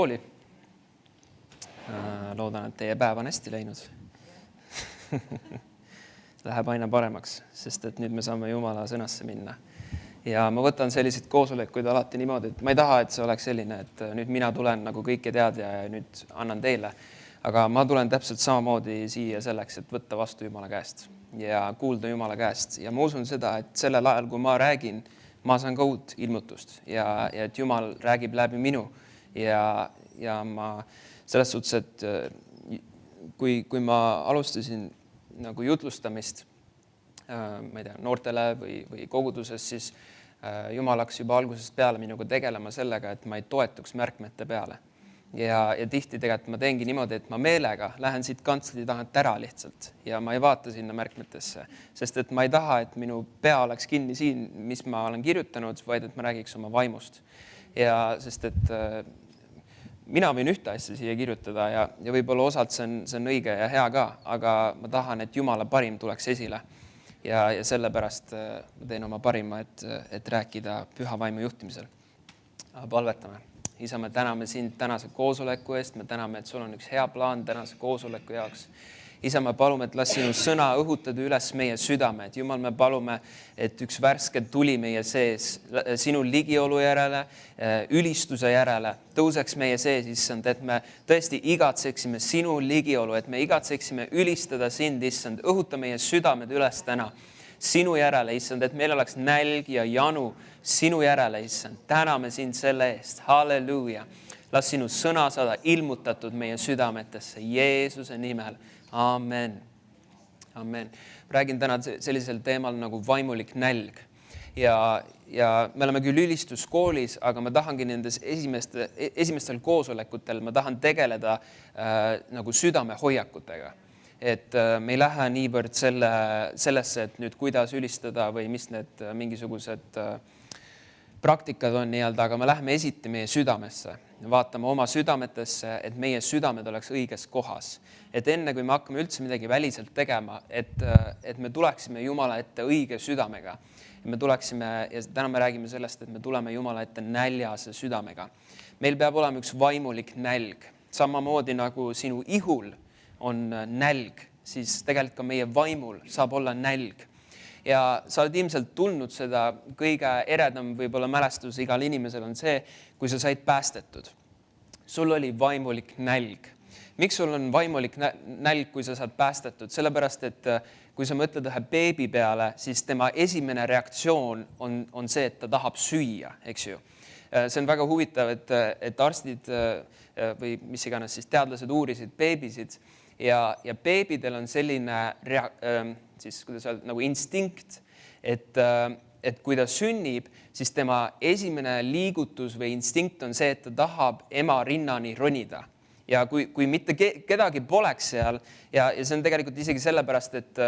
kooli. Loodan, et teie päev on hästi läinud. Läheb aina paremaks, sest et nüüd me saame Jumala sõnasse minna. Ja ma võtan selliseid koosolekuid alati niimoodi, et ma ei taha, et see oleks selline, et nüüd mina tulen nagu kõike teadja ja nüüd annan teile. Aga ma tulen täpselt samamoodi siia selleks, et võtta vastu Jumala käest ja kuulda Jumala käest. Ja ma usun seda, et sellel ajal, kui ma räägin, ma saan ka uut ilmutust ja et Jumal räägib läbi minu. Ja ma selles suhtes, et kui ma alustasin nagu jutlustamist, ma ei tea, noortele või koguduses, siis Jumal hakkas juba algusest peale minuga tegelema sellega, et ma ei toetuks märkmete peale. Ja tihti tegelikult ma teengi niimoodi, et ma meelega lähen siit kantsli tahant ära lihtsalt ja ma ei vaata sinna märkmetesse, sest et ma ei taha, et minu pea oleks kinni siin, mis ma olen kirjutanud, vaid et ma räägiks oma vaimust. Ja sest et mina võin ühte asja siia kirjutada ja võib-olla osalt see on õige ja hea ka, aga ma tahan, et Jumala parim tuleks esile. Ja sellepärast ma teen oma parima, et rääkida püha vaimu juhtimisel. Palvetame. Isa, me täname sind tänase koosoleku eest, me täname, et sul on üks hea plaan tänase koosoleku jaoks. Isa, me palume, et las sinu sõna õhutada üles meie südame. Et Jumal, me palume, et üks värske tuli meie sees sinu ligiolu järele, ülistuse järele tõuseks meie sees, issand, et me tõesti igatseksime sinu ligiolu, et me igatseksime ülistada sind, issand, õhuta meie südamed üles täna sinu järele, issand, et meil oleks nälg ja janu sinu järele, issand. Täname sind selle eest. Halleluuja. Las sinu sõna saada ilmutatud meie südametesse Jeesuse nimel. Amen. Amen. Räägin täna sellisel teemal nagu vaimulik nälg. Ja me oleme küll ülistuskoolis, aga ma tahangi nendes esimestel koosolekutel, ma tahan tegeleda nagu südamehoiakutega. Et me ei lähe niivõrd sellesse, et nüüd kuidas ülistada või mis need mingisugused praktikad on nii-öelda, aga me läheme esiti meie südamesse. Vaatame oma südametesse, et meie südamed oleks õiges kohas. Et enne, kui me hakkame üldse midagi väliselt tegema, et me tuleksime Jumala ette õige südamega. Me tuleksime, ja täna me räägime sellest, et me tuleme Jumala ette näljase südamega. Meil peab olema üks vaimulik nälg. Samamoodi nagu sinu ihul on nälg, siis tegelikult ka meie vaimul saab olla nälg. Ja sa oled ilmselt tulnud seda kõige eredam võib-olla mälestus igal inimesel on see, kui sa said päästetud. Sul oli vaimulik nälg. Miks sul on vaimulik nälg, kui sa saad päästetud? Sellepärast, et kui sa mõtled ühe beebi peale, siis tema esimene reaktsioon on see, et ta tahab süüa, eks ju. See on väga huvitav, et arstid või mis iganes siis teadlased uurisid beebisid ja beebidel on selline siis, kuidas öelda, nagu instinkt, et kui ta sünnib, siis tema esimene liigutus või instinkt on see, et ta tahab ema rinnani ronida. Ja kui mitte kedagi poleks seal, ja see on tegelikult isegi sellepärast, et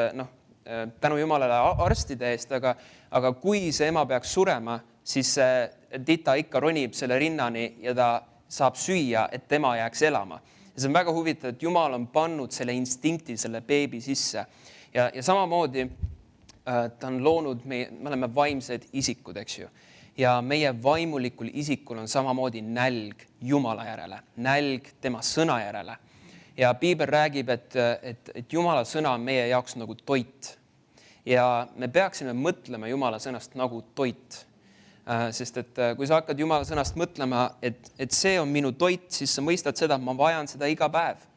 tänu Jumalale arstide eest, aga kui see ema peaks surema, siis tita ikka ronib selle rinnani ja ta saab süüa, et tema jääks elama. Ja see on väga huvitav, et Jumal on pannud selle instinkti selle beebi sisse. Ja samamoodi ta on loonud, me oleme vaimsed isikud, eks ju. Ja meie vaimulikul isikul on samamoodi nälg Jumala järele, nälg tema sõna järele. Ja Piibel räägib, et Jumala sõna on meie jaoks nagu toit. Ja me peaksime mõtlema Jumala sõnast nagu toit. Sest et kui sa hakkad Jumala sõnast mõtlema, et see on minu toit, siis sa mõistad seda, et ma vajan seda iga päev.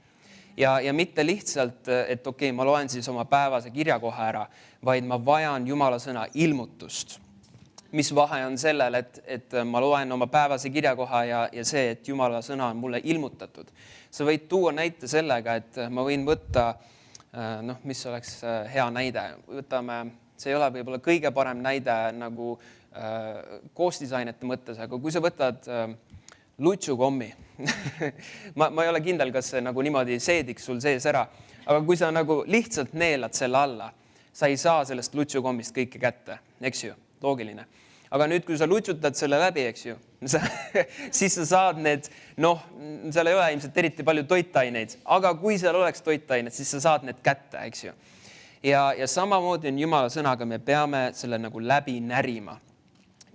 Ja mitte lihtsalt, et okei, ma loen siis oma päevase kirjakoha ära, vaid ma vajan Jumala sõna ilmutust. Mis vahe on sellel, et ma loen oma päevase kirjakoha ja see, et Jumala sõna on mulle ilmutatud. Sa võid tuua näite sellega, et ma võin võtta, mis oleks hea näide. Võtame, see ei ole võib-olla kõige parem näide nagu koostisainete mõttes, aga kui sa võtad lutsukommi, ma ei ole kindel, kas see nagu niimoodi seediks sul sees ära, aga kui sa nagu lihtsalt neelad selle alla, sa ei saa sellest lutsukommist kõike kätte, eks ju, loogiline. Aga nüüd, kui sa lutsutad selle läbi, eks ju, siis sa saad need, seal ei ole ilmselt eriti palju toitaineid, aga kui seal oleks toitaineid, siis sa saad need kätte, eks ju. Ja samamoodi on Jumala sõnaga, me peame selle nagu läbi närima.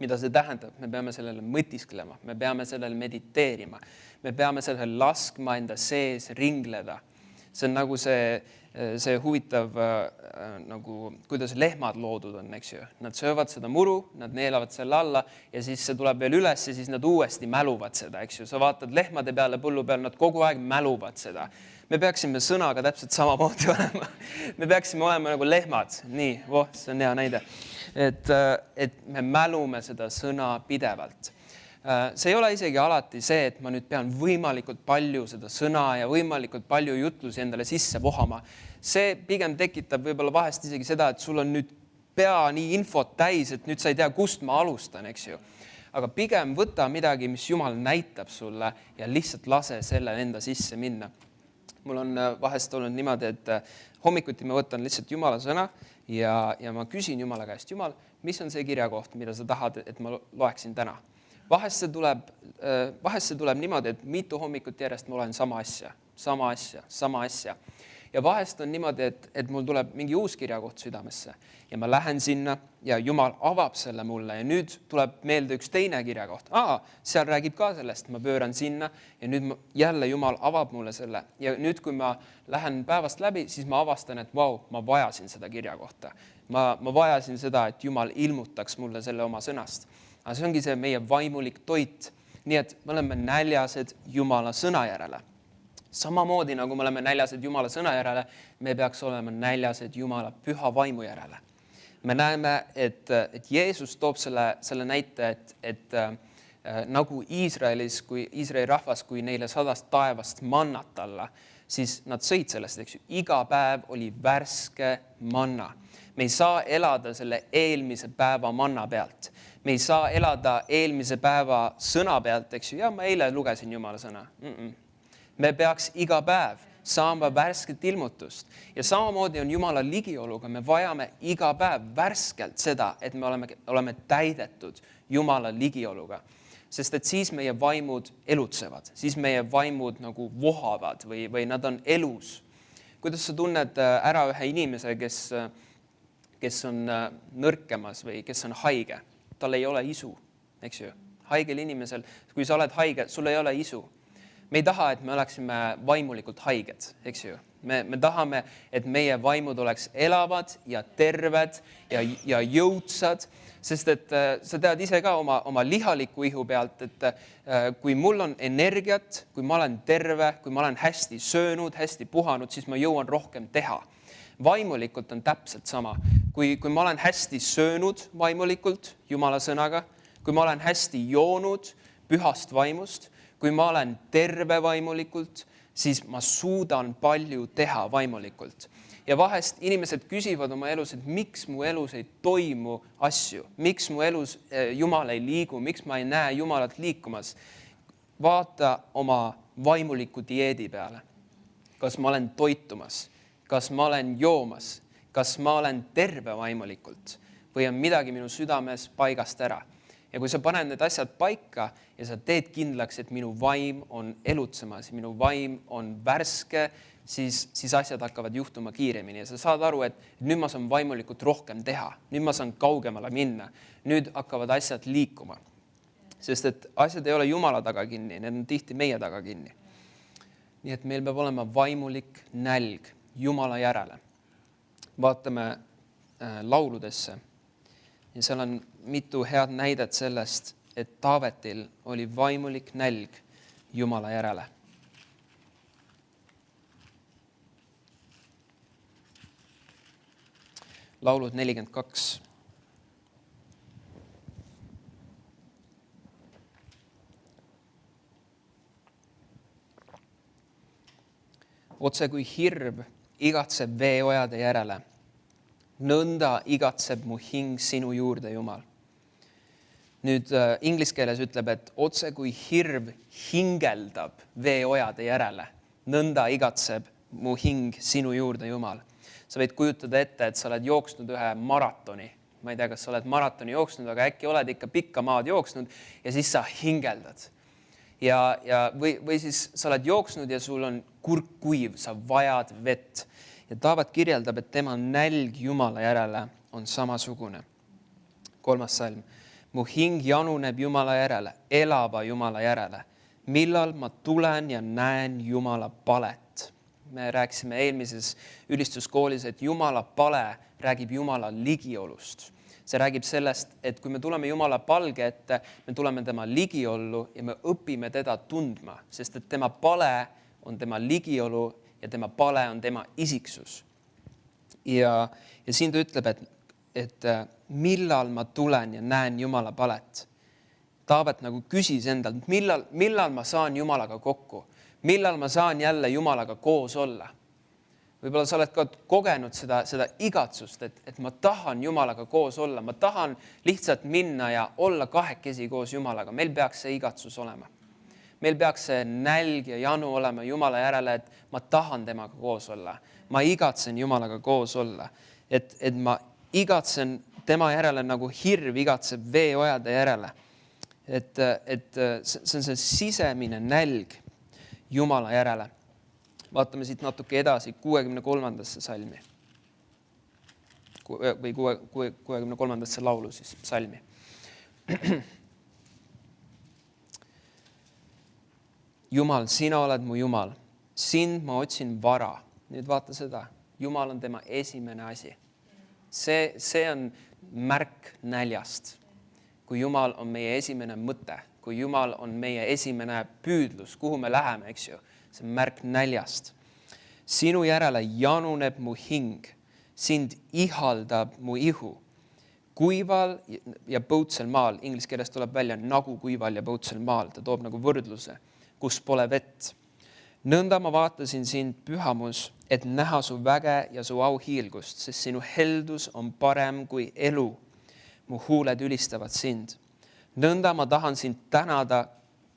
Mida see tähendab? Me peame sellele mõtisklema, me peame sellele mediteerima. me peame selle laskma enda sees ringleda. See on nagu see huvitav, nagu kuidas lehmad loodud on, eks ju. Nad söövad seda muru, nad neelavad selle alla ja siis see tuleb veel üles ja siis nad uuesti mäluvad seda, eks ju. Sa vaatad lehmade peale põllu peal, nad kogu aeg mäluvad seda. Me peaksime sõnaga täpselt samamoodi olema. Me peaksime olema nagu lehmad. Nii, see on hea näide. Et me mälume seda sõna pidevalt. See ei ole isegi alati see, et ma nüüd pean võimalikult palju seda sõna ja võimalikult palju jutlusi endale sisse vohama. See pigem tekitab võib-olla vahest isegi seda, et sul on nüüd pea nii infot täis, et nüüd sa ei tea, kust ma alustan, eks ju. Aga pigem võta midagi, mis Jumal näitab sulle ja lihtsalt lase selle enda sisse minna. Mul on vahest olnud niimoodi, et hommikuti ma võtan lihtsalt Jumala sõna ja ma küsin Jumala käest, Jumal, mis on see kirjakoht, mida sa tahad, et ma loeksin täna? Vahest see tuleb niimoodi, et mitu hommikut järjest ma olen sama asja. Ja vahest on niimoodi, et mul tuleb mingi uus kirjakoht südamesse ja ma lähen sinna ja Jumal avab selle mulle ja nüüd tuleb meelde üks teine kirjakoht. Seal räägib ka sellest, ma pööran sinna ja nüüd jälle Jumal avab mulle selle. Ja nüüd, kui ma lähen päevast läbi, siis ma avastan, et ma vajasin seda kirjakohta. Ma vajasin seda, et Jumal ilmutaks mulle selle oma sõnast. Aga see ongi see meie vaimulik toit. Nii et me oleme näljased Jumala sõna järele. Samamoodi nagu me oleme näljased Jumala sõna järele, me peaks olema näljased Jumala püha vaimu järele. Me näeme, et Jeesus toob selle näite, et nagu Iisraelis, kui Iisraeli rahvas, kui neile sadas taevast mannat alla, siis nad sõid sellest, eks ju. Iga päev oli värske manna. Me ei saa elada selle eelmise päeva manna pealt. Me ei saa elada eelmise päeva sõna pealt, eks ju. Ja ma eile lugesin Jumala sõna. Me peaks iga päev saama värsket ilmutust. Ja samamoodi on Jumala ligioluga. Me vajame iga päev värskelt seda, et me oleme täidetud Jumala ligioluga. Sest et siis meie vaimud elutsevad. Siis meie vaimud nagu vohavad või nad on elus. Kuidas sa tunned ära ühe inimese, kes on nõrkemas või kes on haige? Tal ei ole isu, eks ju. Haigel inimesel, kui sa oled haige, sul ei ole isu. Me ei taha, et me oleksime vaimulikult haiged, eks ju. Me tahame, et meie vaimud oleks elavad ja terved ja jõudsad, sest et sa tead ise ka oma lihaliku ihu pealt, et kui mul on energiat, kui ma olen terve, kui ma olen hästi söönud, hästi puhanud, siis ma jõuan rohkem teha. Vaimulikult on täpselt sama. Kui ma olen hästi söönud vaimulikult Jumala sõnaga, kui ma olen hästi joonud pühast vaimust, kui ma olen terve vaimulikult, siis ma suudan palju teha vaimulikult. Ja vahest inimesed küsivad oma elus, et miks mu elus ei toimu asju, miks mu elus Jumal ei liigu, miks ma ei näe Jumalat liikumas. Vaata oma vaimuliku dieedi peale. Kas ma olen toitumas? Kas ma olen joomas? Kas ma olen terve vaimulikult? Või on midagi minu südames paigast ära? Ja kui sa paned need asjad paika ja sa teed kindlaks, et minu vaim on elutsemas, minu vaim on värske, siis asjad hakkavad juhtuma kiiremini. Ja sa saad aru, et nüüd ma saan vaimulikult rohkem teha. Nüüd ma saan kaugemale minna. Nüüd hakkavad asjad liikuma. Sest et asjad ei ole Jumala taga kinni, need on tihti meie taga kinni. Nii et meil peab olema vaimulik nälg Jumala järele. Vaatame lauludesse. Ja seal on mitu head näidet sellest, et Taavetil oli vaimulik nälg Jumala järele. Laulud 42. Otse kui hirv igatseb veeojade järele, nõnda igatseb mu hing sinu juurde, Jumal. Nüüd inglise keeles ütleb, et otse kui hirv hingeldab veeojade järele, nõnda igatseb mu hing sinu juurde, Jumal. Sa võid kujutada ette, et sa oled jooksnud ühe maratoni. Ma ei tea, kas sa oled maratoni jooksnud, aga äkki oled ikka pikka maad jooksnud ja siis sa hingeldad. Või siis sa oled jooksnud ja sul on kurk kuiv, sa vajad vett. Ja Taavet kirjeldab, et tema nälg Jumala järele on samasugune. 3. salm. Mu hing januneb Jumala järele, elava Jumala järele. millal ma tulen ja näen Jumala palet. Me rääkisime eelmises ülistuskoolis, et Jumala pale räägib Jumala ligiolust. See räägib sellest, et kui me tuleme Jumala palge ette, me tuleme tema ligiollu ja me õpime teda tundma, sest et tema pale on tema ligiolu ja tema pale on tema isiksus. Ja siin ta ütleb, et millal ma tulen ja näen Jumala palet. Taavet nagu küsis endalt, millal ma saan Jumalaga kokku, millal ma saan jälle Jumalaga koos olla. Võib-olla sa oled ka kogenud seda igatsust, et ma tahan Jumalaga koos olla, ma tahan lihtsalt minna ja olla kahekesi koos Jumalaga. Meil peaks see igatsus olema. Meil peaks see nälg ja janu olema Jumala järele, et ma tahan temaga koos olla. Ma igatsen Jumalaga koos olla. Et ma igatsen tema järele nagu hirv igatseb veeojade järele. Et see on see sisemine nälg Jumala järele. Vaatame siit natuke edasi 63. salmi. Või 63. laulu siis, salmi. Jumal, sina oled mu Jumal. Sind ma otsin vara. Nüüd vaata seda. Jumal on tema esimene asi. See on märk näljast. Kui Jumal on meie esimene mõte, kui Jumal on meie esimene püüdlus, kuhu me läheme, eks ju, see on märk näljast. Sinu järele januneb mu hing, sind ihaldab mu ihu. Kuival ja põutsel maal, inglise keeles tuleb välja nagu kuival ja põutsel maal, ta toob nagu võrdluse, kus pole vett. Nõnda ma vaatasin sind, pühamus, et näha su väge ja su auhiilgust, sest sinu heldus on parem kui elu. Mu huuled ülistavad sind. Nõnda ma tahan sind tänada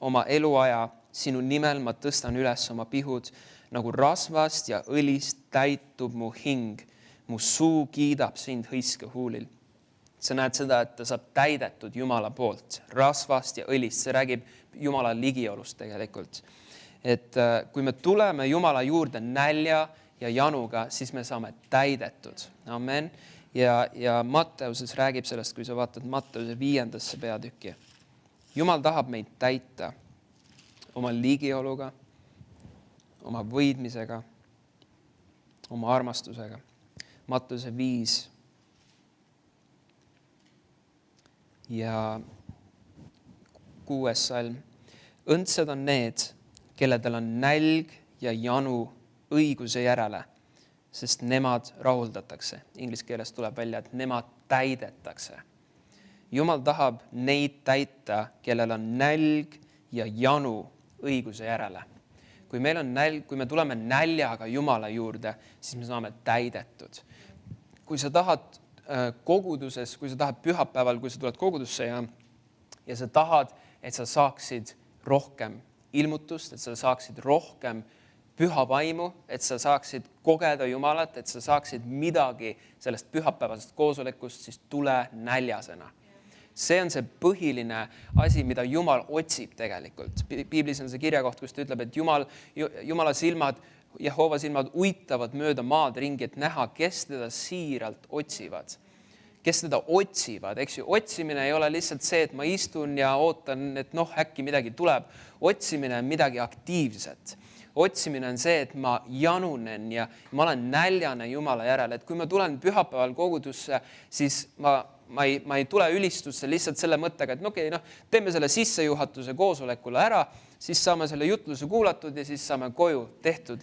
oma eluaja, sinu nimel ma tõstan üles oma pihud, nagu rasvast ja õlist täitub mu hing. Mu suu kiidab sind hõiske huulil. Sa näed seda, et ta saab täidetud Jumala poolt, rasvast ja õlist. See räägib Jumala ligiolust tegelikult. Et kui me tuleme Jumala juurde nälja ja januga, siis me saame täidetud. Amen. Ja Matteuses räägib sellest, kui sa vaatad Matteuse 5. peatükki. Jumal tahab meid täita oma ligioluga, oma võidmisega, oma armastusega. Matteuse 5 ja 6. salm. Õndsad on need, kelledel on nälg ja janu õiguse järele, sest nemad rahuldatakse. Inglise keeles tuleb välja, et nemad täidetakse. Jumal tahab neid täita, kellel on nälg ja janu õiguse järele. Kui meil on nälg, kui me tuleme näljaga Jumala juurde, siis me saame täidetud. Kui sa tahad koguduses, kui sa tahad pühapäeval, kui sa tuled kogudusse ja sa tahad, et sa saaksid rohkem ilmutust, et sa saaksid rohkem püha vaimu, et sa saaksid kogeda Jumalat, et sa saaksid midagi sellest pühapäevasest koosolekust, siis tule näljasena. See on see põhiline asi, mida Jumal otsib tegelikult. Piiblis on see kirjakoht, kus ta ütleb, et Jumala silmad, Jehova silmad uitavad mööda maad ringi, et näha, kes teda siiralt otsivad. Kes teda otsivad, eks ju. Otsimine ei ole lihtsalt see, et ma istun ja ootan, et äkki midagi tuleb. Otsimine on midagi aktiivset. Otsimine on see, et ma janunen ja ma olen näljane Jumala järele. Et kui ma tulen pühapäeval kogudusse, siis ma ei tule ülistusse lihtsalt selle mõttega, et teeme selle sissejuhatuse koosolekule ära, siis saame selle jutluse kuulatud ja siis saame koju tehtud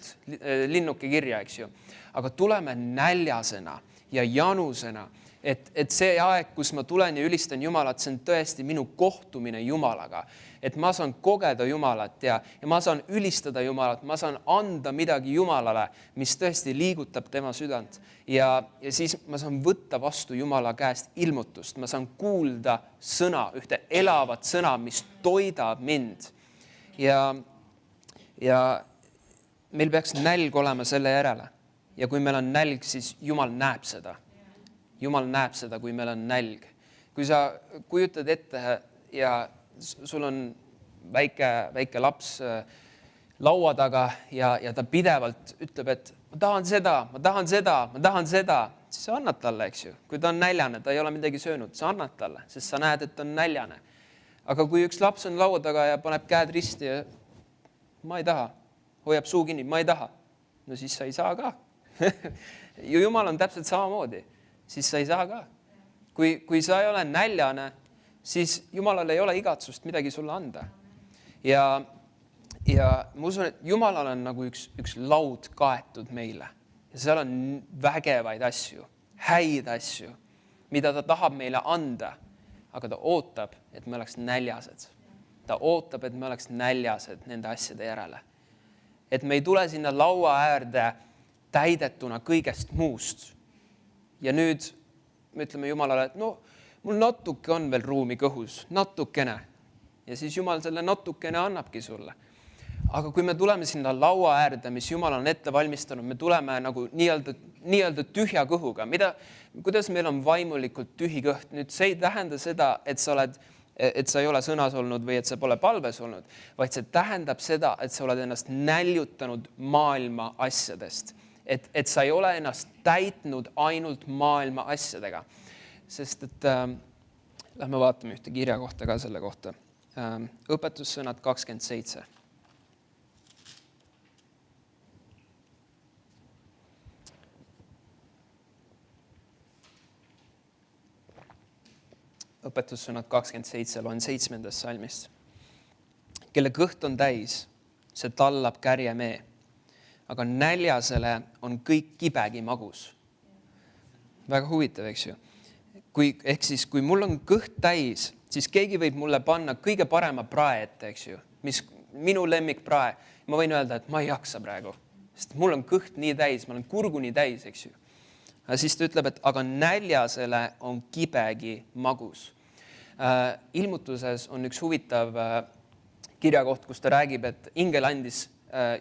linnuke kirja, eks ju. Aga tuleme näljasena ja janusena, et see aeg, kus ma tulen ja ülistan Jumalat, see on tõesti minu kohtumine Jumalaga. Et ma saan kogeda Jumalat ja ma saan ülistada Jumalat, ma saan anda midagi Jumalale, mis tõesti liigutab tema südant. Ja siis ma saan võtta vastu Jumala käest ilmutust, ma saan kuulda sõna, ühte elavat sõna, mis toidab mind. Ja meil peaks nälg olema selle järele. Ja kui meil on nälg, siis Jumal näeb seda. Jumal näeb seda, kui meil on nälg. Kui sa kujutad ette ja sul on väike laps laua taga ja ta pidevalt ütleb, et ma tahan seda, siis sa annad talle, eks ju. Kui ta on näljane, ta ei ole midagi söönud, sa annad talle, sest sa näed, et ta on näljane. Aga kui üks laps on laua taga ja paneb käed risti ja ma ei taha. Hoiab suu kinni, ma ei taha. No siis sa ei saa ka. Ja Jumal on täpselt samamoodi. Siis sa ei saa ka. Kui sa ei ole näljane, siis Jumalal ei ole igatsust midagi sulle anda. Ja ma usun, et Jumalal on nagu üks laud kaetud meile. Ja seal on vägevaid asju, häid asju, mida ta tahab meile anda. Aga ta ootab, et me oleks näljased. Ta ootab, et me oleks näljased nende asjade järele. Et me ei tule sinna laua äärde täidetuna kõigest muust. Ja nüüd me ütleme Jumalale, et no mul natuke on veel ruumi kõhus, natukene. Ja siis Jumal selle natukene annabki sulle. Aga kui me tuleme sinna laua äärde, mis Jumal on ette valmistanud, me tuleme nagu nii-öelda tühja kõhuga. Kuidas meil on vaimulikult tühi kõht? Nüüd see ei tähenda seda, et sa ei ole sõnas olnud või et sa pole palves olnud, vaid see tähendab seda, et sa oled ennast näljutanud maailma asjadest. Et sa ei ole ennast täitnud ainult maailma asjadega. Sest et lähme vaatame ühte kirja kohta ka selle kohta. Õpetussõnad 27. Õpetussõnad 27, loen 7. salmist. Kelle kõht on täis, see tallab kärjemee, aga näljasele on kõik kibegi magus. Väga huvitav, eks ju. Ehk siis, kui mul on kõht täis, siis keegi võib mulle panna kõige parema prae ette, eks ju. Mis minu lemmikprae. Ma võin öelda, et ma ei jaksa praegu, sest mul on kõht nii täis, ma olen kurguni täis, eks ju. Ja siis ta ütleb, et aga näljasele on kibegi magus. Ilmutuses on üks huvitav kirjakoht, kus ta räägib, et ingel andis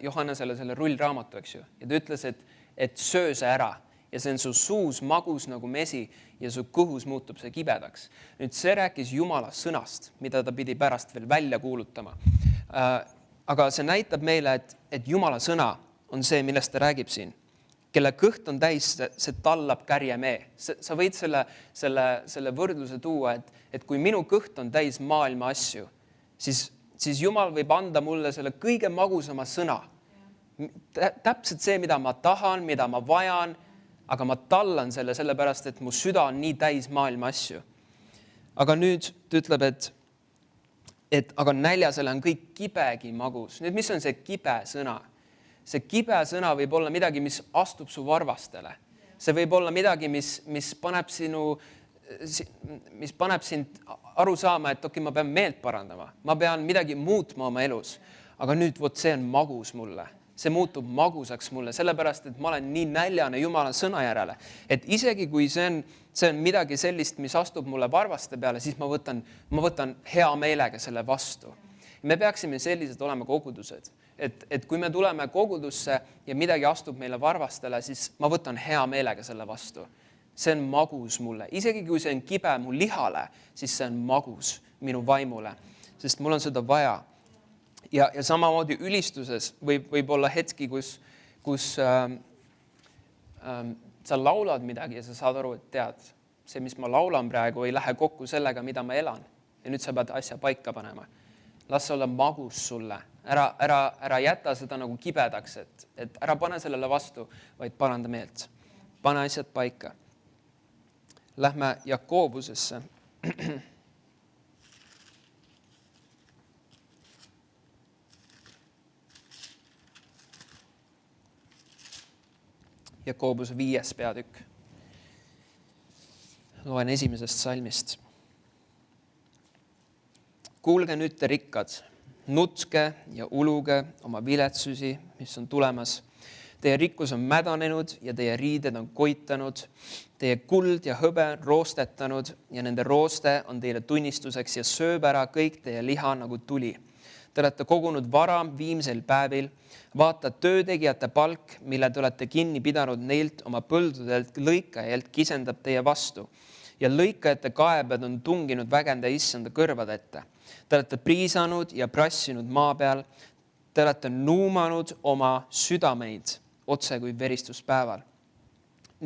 Johannesele selle rullraamatu, eks ju. Ja ta ütles, et söö see ära ja see on su suus magus nagu mesi ja su kõhus muutub see kibedaks. Nüüd see rääkis Jumala sõnast, mida ta pidi pärast veel välja kuulutama. Aga see näitab meile, et Jumala sõna on see, millest ta räägib siin. Kelle kõht on täis, see tallab kärjemee. Sa võid selle võrdluse tuua, et kui minu kõht on täis maailma asju, siis Jumal võib anda mulle selle kõige magusama sõna. Täpselt see, mida ma tahan, mida ma vajan, aga ma tallan selle sellepärast, et mu süda on nii täis maailma asju. Aga nüüd ta ütleb, et aga näljasele on kõik kibegi magus. Nüüd, mis on see kibe sõna? See kibe sõna võib olla midagi, mis astub su varvastele. See võib olla midagi, mis paneb sind aru saama, et ma pean meelt parandama. Ma pean midagi muutma oma elus. Aga nüüd see on magus mulle. See muutub magusaks mulle, sellepärast, et ma olen nii näljane Jumala sõna järele. Et isegi kui see on midagi sellist, mis astub mulle varvaste peale, siis ma võtan hea meelega selle vastu. Me peaksime sellised olema kogudused. Et kui me tuleme kogudusse ja midagi astub meile varvastele, siis ma võtan hea meelega selle vastu. See on magus mulle. Isegi kui see on kibe mu lihale, siis see on magus minu vaimule, sest mul on seda vaja. Ja samamoodi ülistuses võib olla hetki, kus sa laulad midagi ja sa saad aru, et tead, see, mis ma laulan praegu, ei lähe kokku sellega, mida ma elan. Ja nüüd sa pead asja paika panema. Las olla magus sulle. Ära jäta seda nagu kibedaks, et ära pane sellele vastu, vaid paranda meelt. Pane asjad paika. Lähme Jakobusesse. Jakobuse 5. peatükk. Loen 1. salmist. Kuulge nüüd te rikkad, nutke ja uluge oma viletsusi, mis on tulemas. Teie rikkus on mädanenud ja teie riided on koitanud. Teie kuld ja hõbe on roostetanud ja nende rooste on teile tunnistuseks ja sööb ära kõik teie liha nagu tuli. Te olete kogunud vara viimsel päevil. Vaata töötegijate palk, mille te olete kinni pidanud neilt oma põldudelt lõikajalt, kisendab teie vastu. Ja lõikajate kaebed on tunginud vägende issanda kõrvade ette. Te olete priisanud ja prassinud maa peal. Te olete nuumanud oma südameid otse kui veristuspäeval.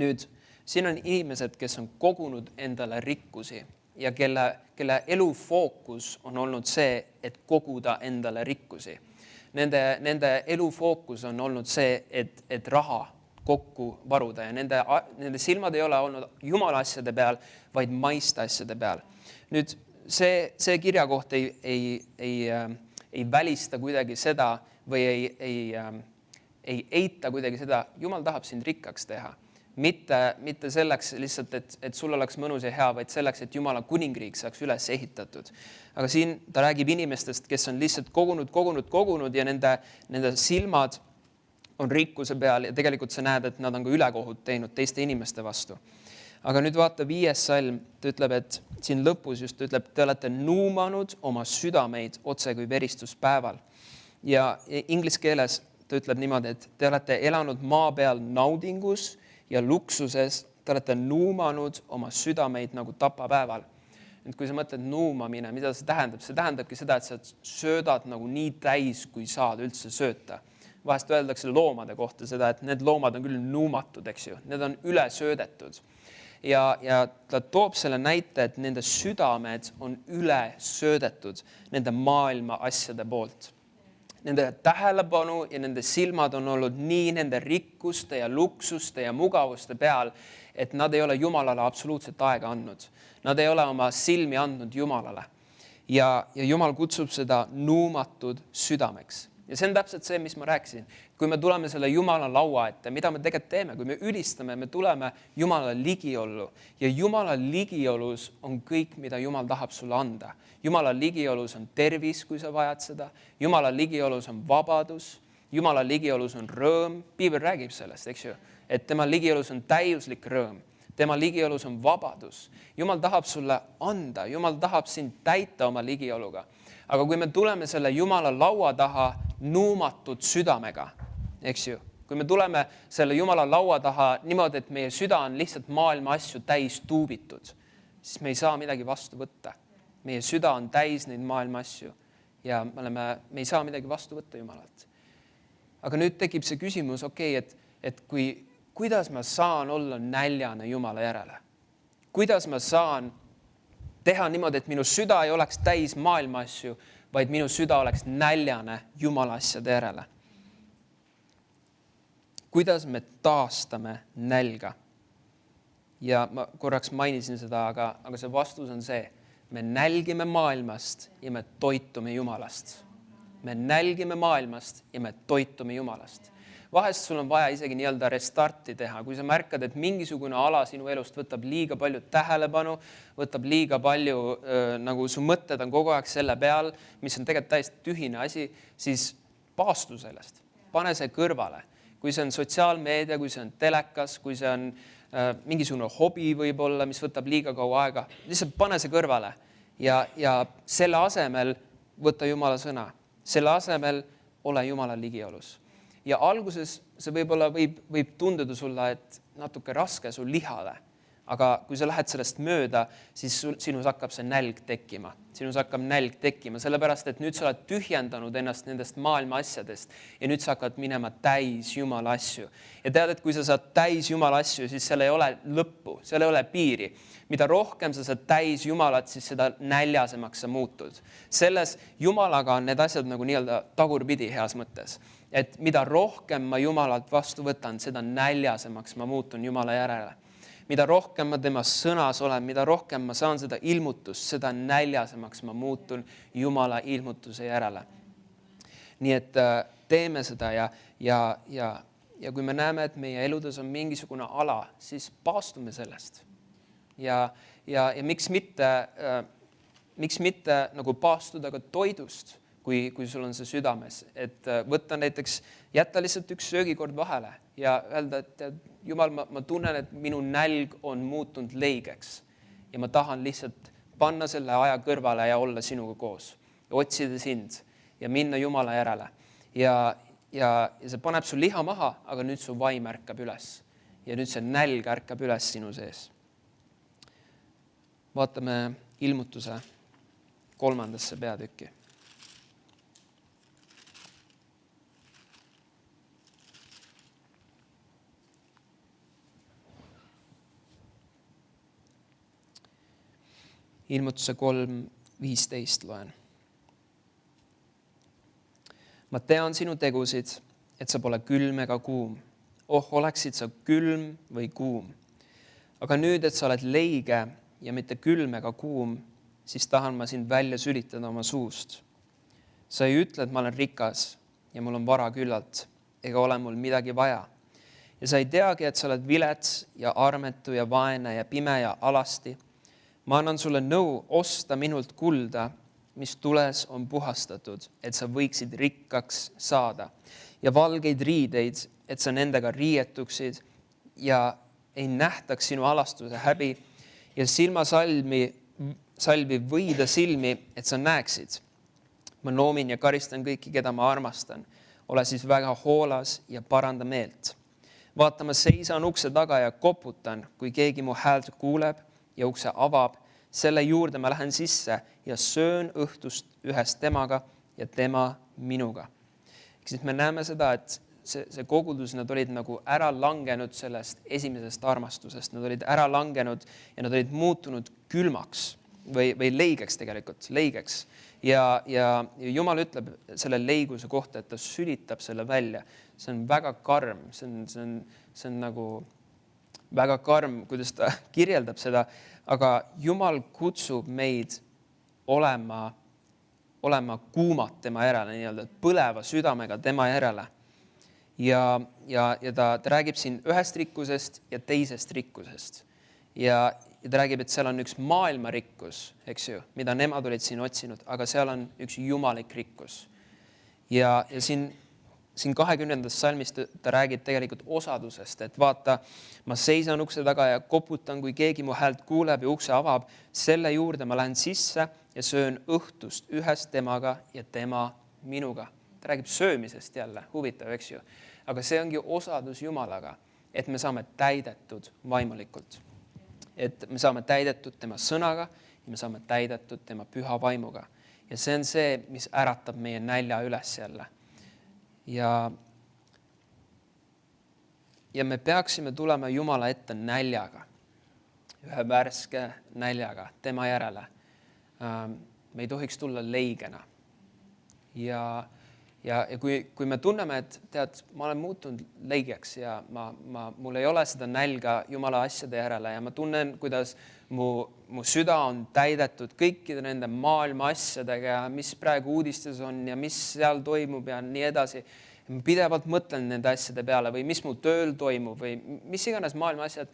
Nüüd, siin on inimesed, kes on kogunud endale rikkusi ja kelle elu fookus on olnud see, et koguda endale rikkusi. Nende elu fookus on olnud see, et raha kokku varuda ja nende silmad ei ole olnud jumala asjade peal, vaid maiste asjade peal. Nüüd see kirjakoht ei välista kuidagi seda või ei eita kuidagi seda, Jumal tahab sind rikkaks teha. Mitte selleks lihtsalt, et sul oleks mõnus ja hea, vaid selleks, et Jumala kuningriik saaks üles ehitatud. Aga siin ta räägib inimestest, kes on lihtsalt kogunud ja nende silmad on rikkuse peal ja tegelikult sa näed, et nad on ka ülekohut teinud teiste inimeste vastu. Aga nüüd vaata 5. salm, ta ütleb, et siin lõpus just ütleb, te olete nuumanud oma südameid otse kui veristuspäeval. Ja inglise keeles ta ütleb niimoodi, et te olete elanud maa peal naudingus ja luksuses, te olete nuumanud oma südameid nagu tapapäeval. Nüüd, kui sa mõtled nuumamine, mida see tähendab? See tähendabki seda, et sa söödad nagu nii täis, kui saad üldse sööta. Vahest öeldakse loomade kohta seda, et need loomad on küll nuumatud, eks ju. Need on üle söödetud. Ja ta toob selle näite, et nende südamed on üle söödetud nende maailma asjade poolt. Nende tähelepanu ja nende silmad on olnud nii nende rikkuste ja luksuste ja mugavuste peal, et nad ei ole Jumalale absoluutselt aega andnud. Nad ei ole oma silmi andnud Jumalale. Ja Jumal kutsub seda nuumatud südameks. Ja see on täpselt see, mis ma rääkisin. Kui me tuleme selle Jumala laua ette, mida me tegelikult teeme, kui me ülistame, me tuleme Jumala ligiollu. Ja Jumala ligiolus on kõik, mida Jumal tahab sulle anda. Jumala ligiolus on tervis, kui sa vajad seda. Jumala ligiolus on vabadus. Jumala ligiolus on rõõm. Piibel räägib sellest, eks ju? Et tema ligiolus on täiuslik rõõm. Tema ligiolus on vabadus. Jumal tahab sulle anda. Jumal tahab sind täita oma ligioluga. Aga kui me tuleme selle Jumala laua taha nuumatud südamega, eks ju, kui me tuleme selle Jumala laua taha niimoodi, et meie süda on lihtsalt maailma asju täis tuubitud, siis me ei saa midagi vastu võtta. Meie süda on täis neid maailma asju ja me ei saa midagi vastu võtta Jumalalt. Aga nüüd tekib see küsimus, et kuidas ma saan olla näljane Jumala järele? Kuidas ma saan teha niimoodi, et minu süda ei oleks täis maailma asju, vaid minu süda oleks näljane Jumala asjade järele? Kuidas me taastame nälga? Ja ma korraks mainisin seda, aga see vastus on see. Me nälgime maailmast ja me toitume Jumalast. Me nälgime maailmast ja me toitume Jumalast. Vahest sul on vaja isegi nii-öelda restarti teha. Kui sa märkad, et mingisugune ala sinu elust võtab liiga palju tähelepanu, võtab liiga palju, nagu su mõtted on kogu aeg selle peal, mis on tegelikult täiesti tühine asi, siis paastu sellest. Pane see kõrvale. Kui see on sotsiaalmeedia, kui see on telekas, kui see on mingisugune hobi võib-olla, mis võtab liiga kaua aega, lihtsalt pane see kõrvale ja selle asemel võta Jumala sõna. Selle asemel ole Jumala ligiolus. Ja alguses see võib-olla võib tunduda sulle, et natuke raske sul lihale. Aga kui sa lähed sellest mööda, siis sinus hakkab see nälg tekkima. Sinus hakkab nälg tekkima, sellepärast, et nüüd sa oled tühjendanud ennast nendest maailma asjadest ja nüüd sa hakkad minema täis Jumala asju. Ja tead, et kui sa saad täis Jumala asju, siis seal ei ole lõppu, seal ei ole piiri. Mida rohkem sa saad täis Jumalat, siis seda näljasemaks sa muutud. Selles Jumalaga on need asjad nagu nii-öelda tagurpidi heas mõttes. Et mida rohkem ma Jumalalt vastu võtan, seda näljasemaks ma muutun Jumala järele. Mida rohkem ma tema sõnas olen, mida rohkem ma saan seda ilmutust, seda näljasemaks ma muutun Jumala ilmutuse järele. Nii et teeme seda ja kui me näeme, et meie eludes on mingisugune ala, siis paastume sellest. Ja miks mitte nagu paastuda ka toidust, kui sul on see südames, et võtta näiteks, jätta lihtsalt üks söögikord vahele ja öelda, et Jumal, ma tunnen, et minu nälg on muutunud leigeks ja ma tahan lihtsalt panna selle aja kõrvale ja olla sinuga koos ja otsida sind ja minna Jumala järele. Ja see paneb su liha maha, aga nüüd su vaim ärkab üles ja nüüd see nälg ärkab üles sinu sees. Vaatame ilmutuse 3. peatükki. Ilmutuse 3:15 loen. ma tean sinu tegusid, et sa pole külm ega kuum. Oh, oleksid sa külm või kuum. Aga nüüd, et sa oled leige ja mitte külm ega kuum, siis tahan ma sind välja sülitada oma suust. Sa ei ütle, et ma olen rikas ja mul on vara küllalt, ega ole mul midagi vaja. Ja sa ei teagi, et sa oled vilets ja armetu ja vaene ja pime ja alasti. Ma annan sulle nõu osta minult kulda, mis tules on puhastatud, et sa võiksid rikkaks saada, ja valgeid riideid, et sa nendega riietuksid ja ei nähtaks sinu alastuse häbi, ja silmasalvi võida silmi, et sa näeksid. Ma noomin ja karistan kõiki, keda ma armastan. Ole siis väga hoolas ja paranda meelt. Vaata, ma seisan ukse taga ja koputan, kui keegi mu häält kuuleb ja ukse avab. Selle juurde ma lähen sisse ja söön õhtust ühes temaga ja tema minuga. Siis me näeme seda, et see kogudus, nad olid nagu ära langenud sellest esimesest armastusest. Nad olid ära langenud ja nad olid muutunud külmaks või leigeks tegelikult, leigeks. Ja Jumal ütleb selle leiguse kohta, et ta sülitab selle välja. See on väga karm, see on nagu väga karm, kuidas ta kirjeldab seda, aga Jumal kutsub meid olema kuumad tema järele, nii-öelda põleva südamega tema järele. Ja ta räägib siin ühest rikkusest ja teisest rikkusest. Ja ta räägib, et seal on üks maailma rikkus, eks ju, mida nemad olid siin otsinud, aga seal on üks jumalik rikkus. Ja siin 20. salmis ta räägib tegelikult osadusest, et vaata, ma seisan ukse taga ja koputan, kui keegi mu häält kuuleb ja ukse avab, selle juurde ma lähen sisse ja söön õhtust ühes temaga ja tema minuga. Ta räägib söömisest jälle, huvitav, eks ju. Aga see ongi osadus Jumalaga, et me saame täidetud vaimulikult. Et me saame täidetud tema sõnaga ja me saame täidetud tema püha vaimuga. Ja see on see, mis äratab meie nälja üles jälle. Ja me peaksime tulema Jumala ette näljaga, ühe värske näljaga tema järele. Me ei tohiks tulla leigena. Ja kui me tunneme, et tead, ma olen muutunud leigeks ja mul ei ole seda nälga Jumala asjade järele ja ma tunnen, kuidas mu süda on täidetud kõikide nende maailma asjadega ja mis praegu uudistes on ja mis seal toimub ja nii edasi. Ma pidevalt mõtlen nende asjade peale või mis mu tööl toimub või mis iganes maailma asjad.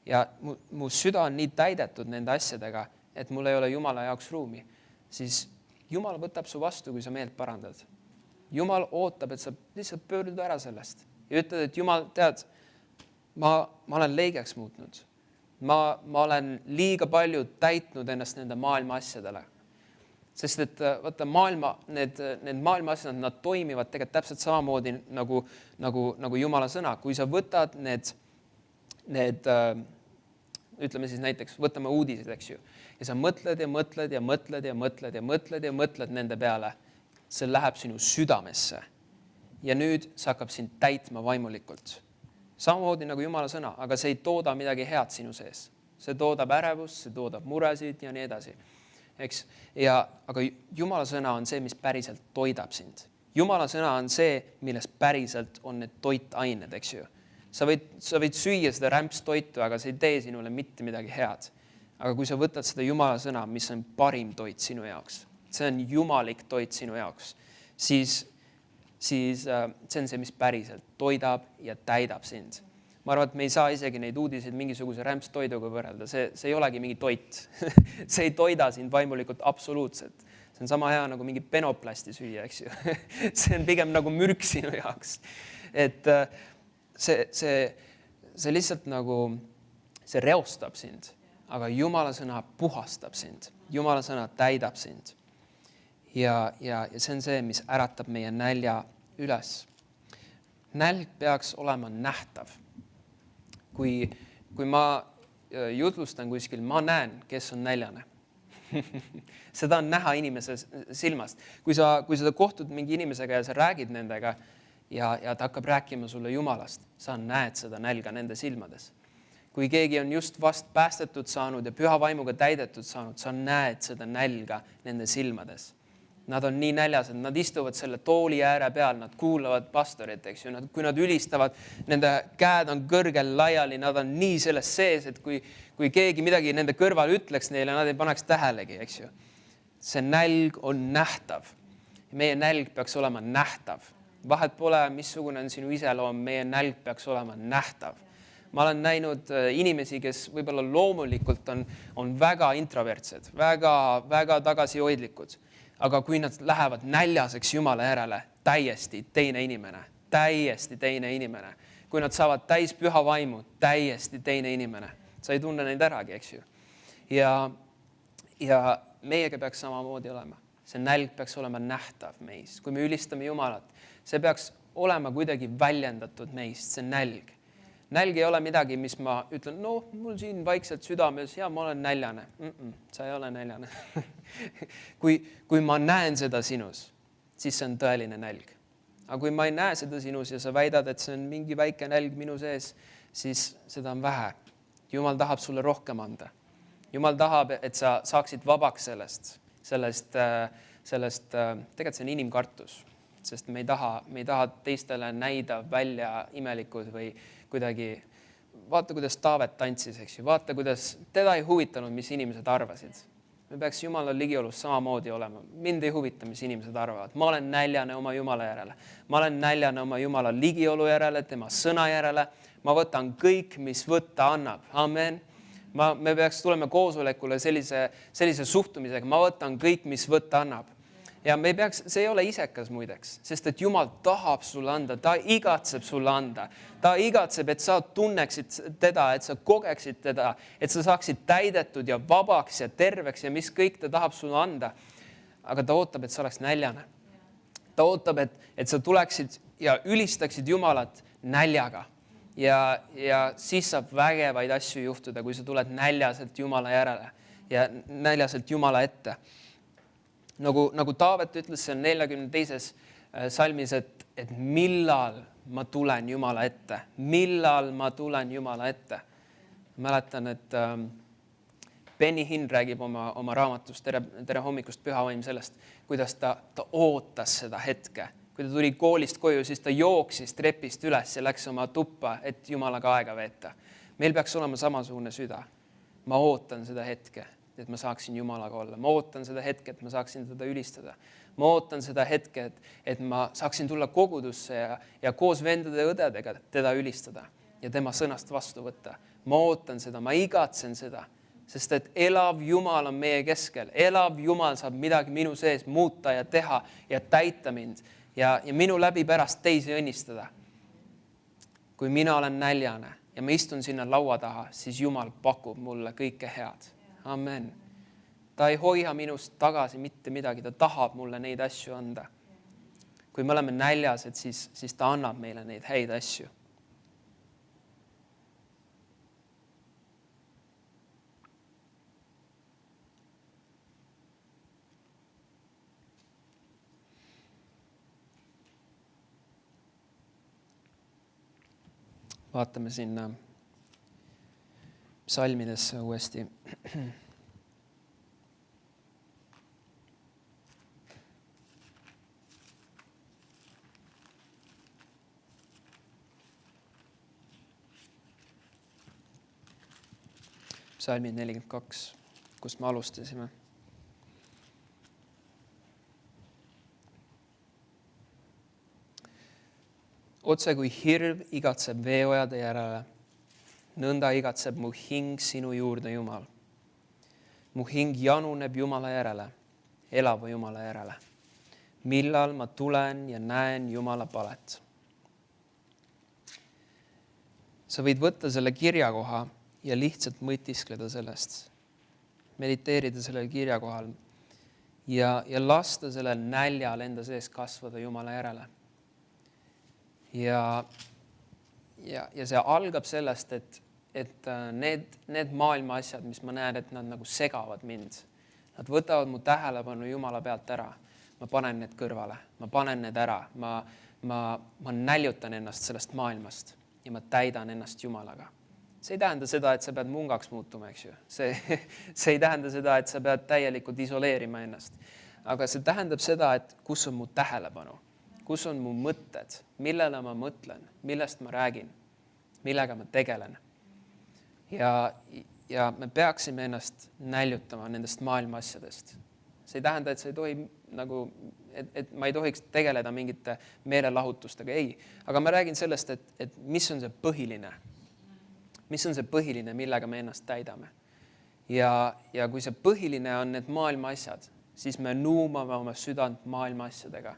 Ja mu süda on nii täidetud nende asjadega, et mul ei ole Jumala jaoks ruumi. Siis Jumal võtab su vastu, kui sa meelt parandad. Jumal ootab, et sa lihtsalt pöördud ära sellest ja ütled, et Jumal, tead, ma olen leigeks muutnud. Ma olen liiga palju täitnud ennast nende maailma asjadele. Sest et vaata, need maailma asjad, nad toimivad tegelikult täpselt samamoodi nagu Jumala sõna. Kui sa võtad need ütleme siis näiteks, võtame uudised, eks ju. Ja sa mõtled ja mõtled ja mõtled ja mõtled ja mõtled ja mõtled nende peale. See läheb sinu südamesse. Ja nüüd see hakkab sind täitma vaimulikult. Samamoodi nagu Jumala sõna, aga see ei tooda midagi head sinu sees. See toodab ärevust, see toodab muresid ja nii edasi. Eks? Aga Jumala sõna on see, mis päriselt toidab sind. Jumala sõna on see, milles päriselt on need toitained, eks ju. Sa võid süüa seda rämpstoitu, aga see ei tee sinule mitte midagi head. Aga kui sa võtad seda Jumala sõna, mis on parim toit sinu jaoks, see on jumalik toit sinu jaoks, siis see on see, mis päriselt toidab ja täidab sind. Ma arvan, et me ei saa isegi neid uudiseid mingisuguse rämpstoiduga võrrelda. See ei olegi mingi toit. See ei toida sind vaimulikult absoluutselt. See on sama hea nagu mingi penoplasti süüa, eks ju. See on pigem nagu mürk sinu jaoks. Et see lihtsalt nagu, see reostab sind, aga Jumala sõna puhastab sind. Jumala sõna täidab sind. Ja see on see, mis äratab meie nälja üles. Nälg peaks olema nähtav. Kui ma jutlustan kuskil, ma näen, kes on näljane. Seda on näha inimese silmast. Kui sa kohtud mingi inimesega ja sa räägid nendega ja ta hakkab rääkima sulle Jumalast, sa näed seda nälga nende silmades. Kui keegi on just vast päästetud saanud ja püha vaimuga täidetud saanud, sa näed seda nälga nende silmades. Nad on nii näljased, nad istuvad selle tooli ääre peal, nad kuulavad pastorit, eks ju. Kui nad ülistavad, nende käed on kõrgel laiali, nad on nii selles sees, et kui keegi midagi nende kõrval ütleks neile, nad ei paneks tähelegi, eks ju. See nälg on nähtav. Meie nälg peaks olema nähtav. Vahet pole, missugune on sinu iseloom, meie nälg peaks olema nähtav. Ma olen näinud inimesi, kes võib-olla loomulikult on väga introvertsed, väga tagasihoidlikud. Aga kui nad lähevad näljaseks Jumala järele, täiesti teine inimene. Kui nad saavad täis püha vaimu, täiesti teine inimene. Sa ei tunne neid äragi, eks ju. Ja meiega peaks samamoodi olema. See nälg peaks olema nähtav meis. Kui me ülistame Jumalat, see peaks olema kuidagi väljendatud meist, see nälg. Nälg ei ole midagi, mis ma ütlen, mul siin vaikselt südames ja ma olen näljane. Sa ei ole näljane. Kui ma näen seda sinus, siis see on tõeline nälg. Aga kui ma ei näe seda sinus ja sa väidad, et see on mingi väike nälg minu sees, siis seda on vähe. Jumal tahab sulle rohkem anda. Jumal tahab, et sa saaksid vabaks sellest, tegelikult see on inimkartus, sest me ei taha teistele näida välja imelikud või kuidagi, vaata, kuidas Taavet tantsis, eks ju, vaata, kuidas teda ei huvitanud, mis inimesed arvasid. Me peaks Jumala ligiolus samamoodi olema. Mind ei huvita, mis inimesed arvavad. Ma olen näljane oma Jumala järele. Ma olen näljane oma Jumala ligiolu järele, tema sõna järele. Ma võtan kõik, mis võtta annab. Amen. Me peaks tulema koosolekule sellise suhtumisega. Ma võtan kõik, mis võtta annab. Ja me peaks, see ei ole isekas muideks, sest et Jumal tahab sulle anda, ta igatseb sulle anda. Ta igatseb, et sa tunneksid teda, et sa kogeksid teda, et sa saaksid täidetud ja vabaks ja terveks ja mis kõik ta tahab sulle anda. Aga ta ootab, et sa oleks näljane. Ta ootab, et sa tuleksid ja ülistaksid Jumalat näljaga. Ja siis saab vägevaid asju juhtuda, kui sa tuled näljaselt Jumala järele ja näljaselt Jumala ette. Nagu Taavet ütles, see on 42. salmis, et millal ma tulen Jumala ette. Millal ma tulen Jumala ette. Mäletan, et Benny Hinn räägib oma raamatus Tere hommikust pühavaim sellest, kuidas ta ootas seda hetke. Kui ta tuli koolist koju, siis ta jooksis trepist üles ja läks oma tuppa, et Jumalaga aega veeta. Meil peaks olema samasugune süda. Ma ootan seda hetke, et ma saaksin Jumalaga olla. Ma ootan seda hetke, et ma saaksin teda ülistada. Ma ootan seda hetke, et ma saaksin tulla kogudusse ja koos vendade ja õdedega teda ülistada ja tema sõnast vastu võtta. Ma ootan seda, ma igatsen seda, sest et elav Jumal on meie keskel. Elav Jumal saab midagi minu sees muuta ja teha ja täita mind ja minu läbi pärast teisi õnnistada. Kui mina olen näljane ja ma istun sinna laua taha, siis Jumal pakub mulle kõike head. Amen. Ta ei hoia minust tagasi mitte midagi, ta tahab mulle neid asju anda. Kui me oleme näljased, siis ta annab meile neid häid asju. Vaatame sinna psalmidesse uuesti. Psalmi 42, kust me alustasime. Otse kui hirv igatseb veeojade järele, nõnda igatseb mu hing sinu juurde, Jumal. Mu hing januneb Jumala järele, elava Jumala järele. Millal ma tulen ja näen Jumala palet. Sa võid võtta selle kirjakoha ja lihtsalt mõtiskleda sellest. Mediteerida sellel kirjakohal ja lasta sellel näljal enda sees kasvada Jumala järele. Ja see algab sellest, et need maailma asjad, mis ma näen, et nad nagu segavad mind. Nad võtavad mu tähelepanu Jumala pealt ära. Ma panen need kõrvale, ma panen need ära. Ma näljutan ennast sellest maailmast ja ma täidan ennast Jumalaga. See ei tähenda seda, et sa pead mungaks muutuma, eks ju. See ei tähenda seda, et sa pead täielikult isoleerima ennast. aga see tähendab seda, et kus on mu tähelepanu, kus on mu mõtted, millele ma mõtlen, millest ma räägin, millega ma tegelen. Ja me peaksime ennast näljutama nendest maailma asjadest. See ei tähenda, et see ei tohi nagu, et ma ei tohiks tegeleda mingite meelelahutustega, ei. Aga ma räägin sellest, et mis on see põhiline. Mis on see põhiline, millega me ennast täidame. Ja kui see põhiline on need maailma asjad, siis me nuumame oma südant maailma asjadega.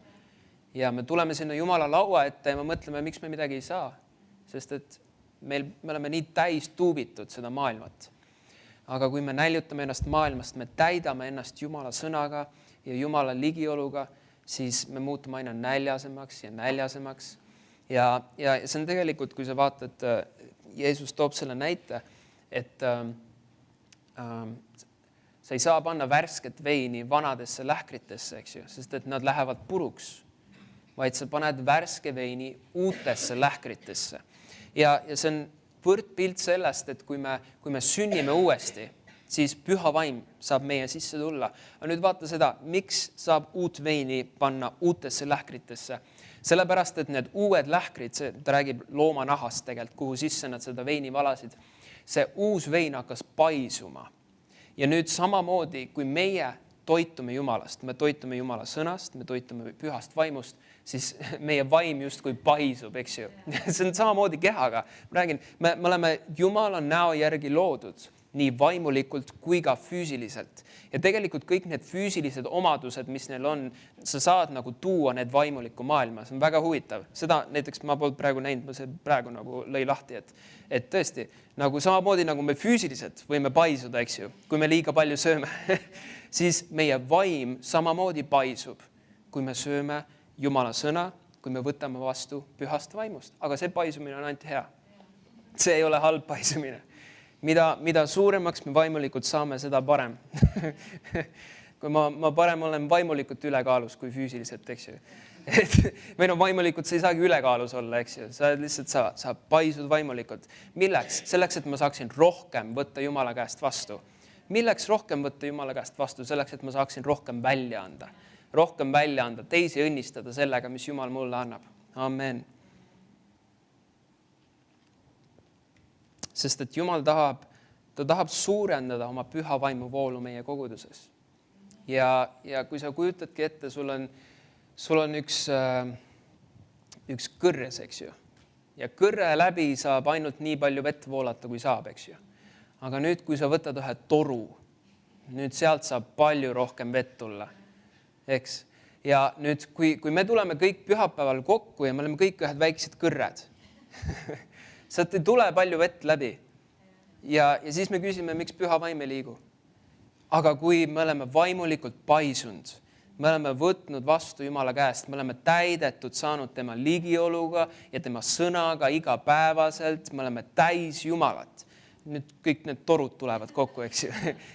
Ja me tuleme sinna Jumala laua ette ja me mõtleme, miks me midagi ei saa. Sest et me oleme nii täis tuubitud seda maailmat. Aga kui me näljutame ennast maailmast, me täidame ennast Jumala sõnaga ja Jumala ligioluga, siis me muutume aina näljasemaks ja näljasemaks. Ja see on tegelikult, kui sa vaatad, Jeesus toob selle näite, et sa ei saa panna värsket veini vanadesse lähkritesse, eks ju, sest et nad lähevad puruks, vaid sa paned värske veini uutesse lähkritesse. Ja see on võrdpilt sellest, et kui me sünnime uuesti, siis püha vaim saab meie sisse tulla. Aga nüüd vaata seda, miks saab uut veini panna uutesse lähkritesse. Sellepärast, et need uued lähkrid, ta räägib loomanahast tegelikult, kuhu sisse nad seda veini valasid. See uus vein hakkas paisuma. Ja nüüd samamoodi, kui meie toitume Jumalast, me toitume Jumala sõnast, me toitume pühast vaimust, siis meie vaim justkui paisub, eks ju. See on samamoodi kehaga. Ma räägin, me oleme Jumala näo järgi loodud, nii vaimulikult kui ka füüsiliselt. Ja tegelikult kõik need füüsilised omadused, mis neil on, sa saad nagu tuua need vaimulikku maailma. See on väga huvitav. Seda näiteks ma polnud praegu näinud, ma see praegu nagu lõi lahti, et tõesti, nagu samamoodi nagu me füüsiliselt võime paisuda, eks ju, kui me liiga palju sööme, siis meie vaim samamoodi paisub, kui me sööme Jumala sõna, kui me võtame vastu pühast vaimust. Aga see paisumine on ainult hea. See ei ole halb paisumine. Mida suuremaks me vaimulikult saame, seda parem. Kui ma parem olen vaimulikult ülekaalus kui füüsiliselt, eks ju. Või vaimulikult sa ei saagi ülekaalus olla, eks ju. Sa lihtsalt sa paisud vaimulikult. Milleks? Selleks, et ma saaksin rohkem võtta Jumala käest vastu. Milleks rohkem võtta Jumala käest vastu? Selleks, et ma saaksin rohkem välja anda. Rohkem välja anda, teisi õnnistada sellega, mis Jumal mulle annab. Amen. Sest et Jumal tahab suurendada oma püha vaimu voolu meie koguduses. Ja kui sa kujutadki ette, sul on üks kõrres, eks ju. Ja kõrre läbi saab ainult nii palju vett voolata, kui saab, eks ju. Aga nüüd, kui sa võtad ühe toru, nüüd sealt saab palju rohkem vett tulla, eks. Ja nüüd, kui me tuleme kõik pühapäeval kokku ja me oleme kõik ühed väiksed kõrred, sealt ei tule palju vett läbi. Ja siis me küsime, miks püha vaim ei liigu. Aga kui me oleme vaimulikult paisunud, me oleme võtnud vastu Jumala käest, me oleme täidetud saanud tema ligioluga ja tema sõnaga igapäevaselt, me oleme täis Jumalat. Nüüd kõik need torud tulevad kokku, eks ju.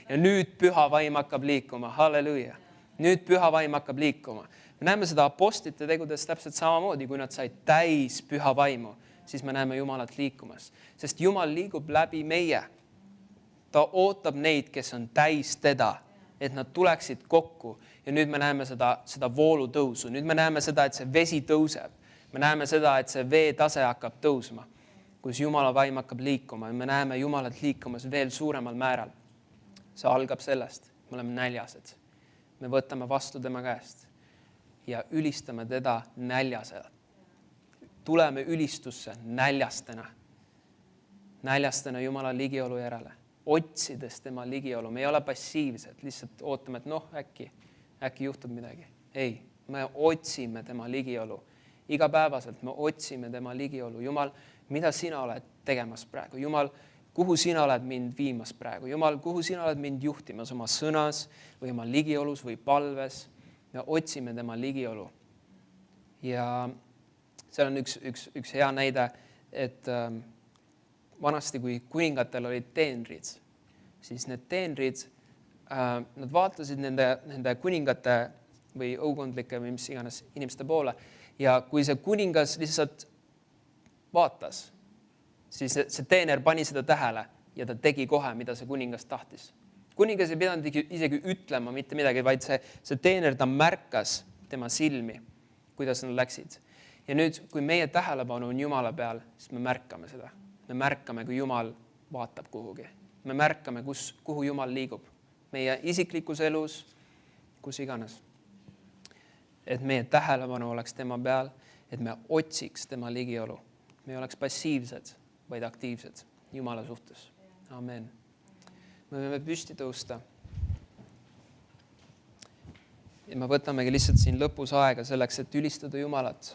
Ja nüüd püha vaim hakkab liikuma. Halleluja. Nüüd püha vaim hakkab liikuma. Me näeme seda apostlite tegudes täpselt samamoodi, kui nad said täis püha vaimu, siis me näeme Jumalat liikumas. Sest Jumal liigub läbi meie. Ta ootab neid, kes on täis teda, et nad tuleksid kokku. Ja nüüd me näeme seda voolu tõusu. Nüüd me näeme seda, et see vesi tõuseb. Me näeme seda, et see vee tase hakkab tõusma, kus Jumala vaim hakkab liikuma. Ja me näeme Jumalat liikumas veel suuremal määral. See algab sellest. Me oleme näljased. Me võtame vastu tema käest ja ülistame teda näljasena. Tuleme ülistusse näljastena. Näljastena Jumala ligiolu järele. Otsides tema ligiolu. Me ei ole passiivsed. Lihtsalt ootame, et äkki juhtub midagi. Ei, me otsime tema ligiolu. Igapäevaselt me otsime tema ligiolu. Jumal, mida sina oled tegemas praegu? Jumal, kuhu sina oled mind viimas praegu? Jumal, kuhu sina oled mind juhtimas oma sõnas või oma ligiolus või palves? Me otsime tema ligiolu. Ja seal on üks hea näide, et vanasti, kui kuningatel olid teenrid, siis need teenrid, nad vaatasid nende kuningate või õukondlike või mis iganes inimeste poole. Ja kui see kuningas lihtsalt vaatas, siis see teener pani seda tähele ja ta tegi kohe, mida see kuningas tahtis. kuningas ei pidanud isegi ütlema mitte midagi, vaid see teener, ta märkas tema silmi, kuidas nad läksid. Ja nüüd, kui meie tähelepanu on Jumala peal, siis me märkame seda. Me märkame, kui Jumal vaatab kuhugi. Me märkame, kuhu Jumal liigub. Meie isiklikus elus, kus iganes. Et meie tähelepanu oleks tema peal, et me otsiks tema ligiolu. Me ei oleks passiivsed, vaid aktiivsed Jumala suhtes. Amen. Me võime püsti tõusta. Ja me võtamegi lihtsalt siin lõpus aega selleks, et ülistada Jumalat.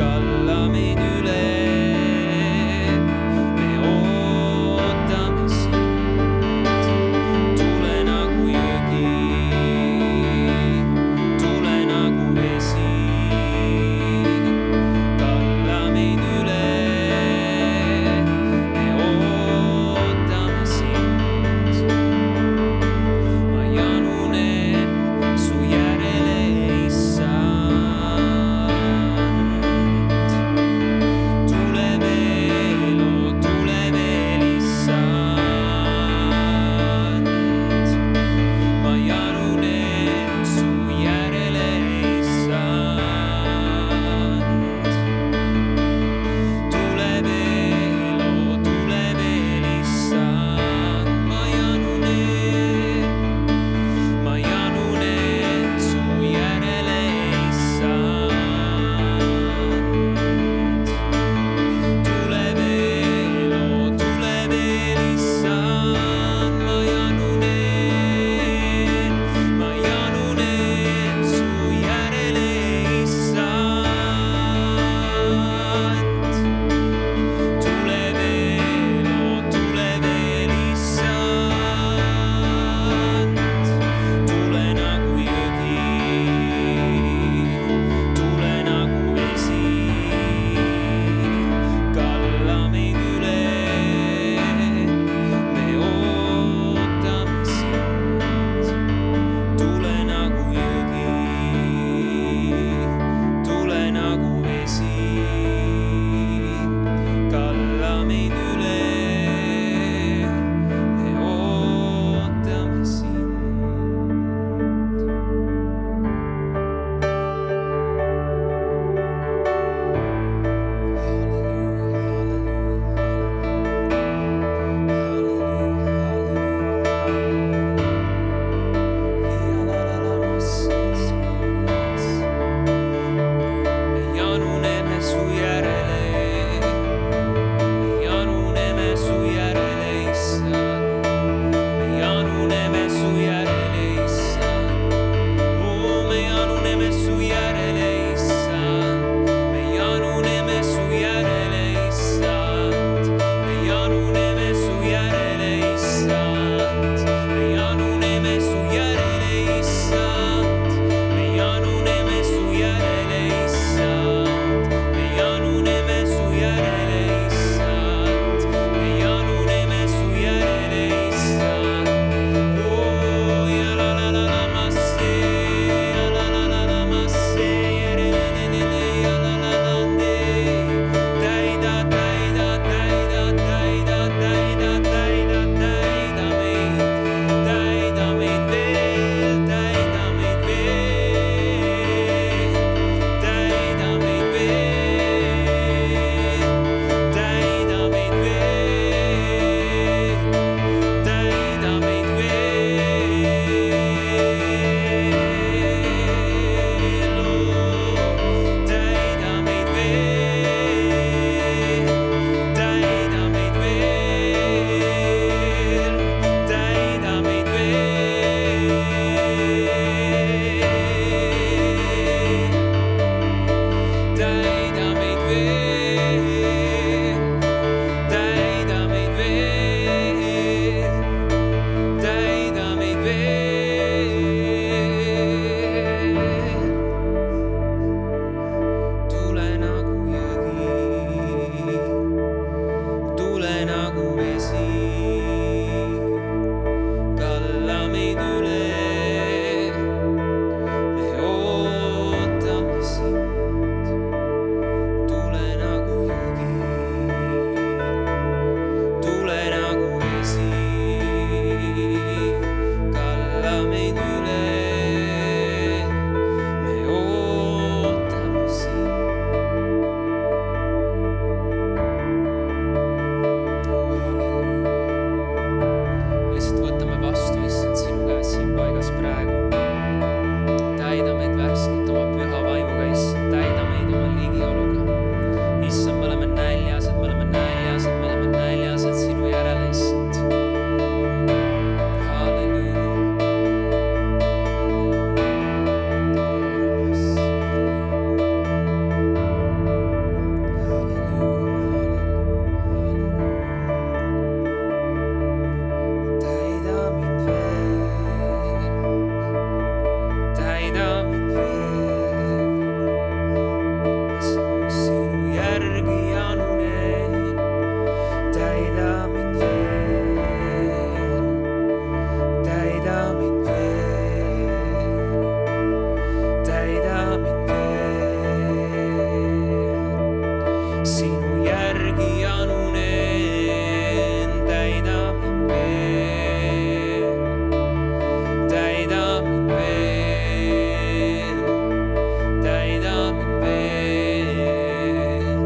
Kalla meid üle. sinu järgi janunen, täida mind veel, täida mind veel, täida mind veel,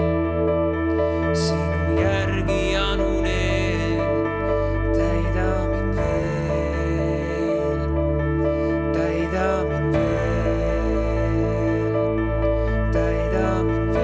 sinu järgi janunen, täida mind veel, täida mind veel, täida mind veel.